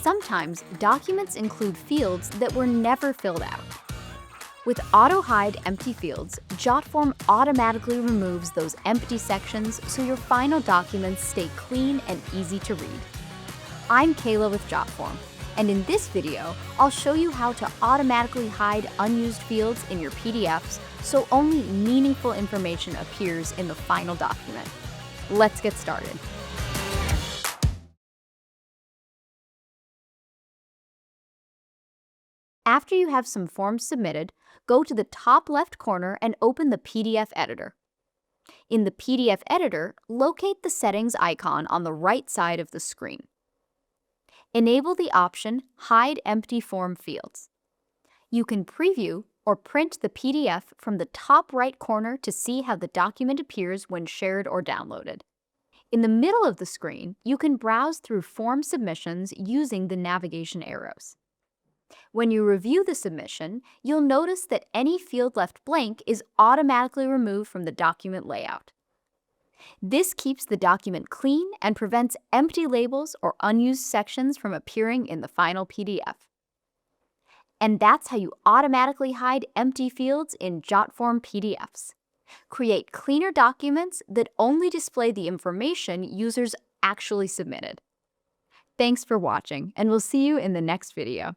Sometimes documents include fields that were never filled out. With Auto Hide Empty Fields, Jotform automatically removes those empty sections so your final documents stay clean and easy to read. I'm Kayla with Jotform, and in this video, I'll show you how to automatically hide unused fields in your PDFs so only meaningful information appears in the final document. Let's get started. After you have some forms submitted, go to the top left corner and open the PDF Editor. In the PDF Editor, locate the settings icon on the right side of the screen. Enable the option Hide Empty Form Fields. You can preview or print the PDF from the top right corner to see how the document appears when shared or downloaded. In the middle of the screen, you can browse through form submissions using the navigation arrows. When you review the submission, you'll notice that any field left blank is automatically removed from the document layout. This keeps the document clean and prevents empty labels or unused sections from appearing in the final PDF. And that's how you automatically hide empty fields in Jotform PDFs. Create cleaner documents that only display the information users actually submitted. Thanks for watching, and we'll see you in the next video.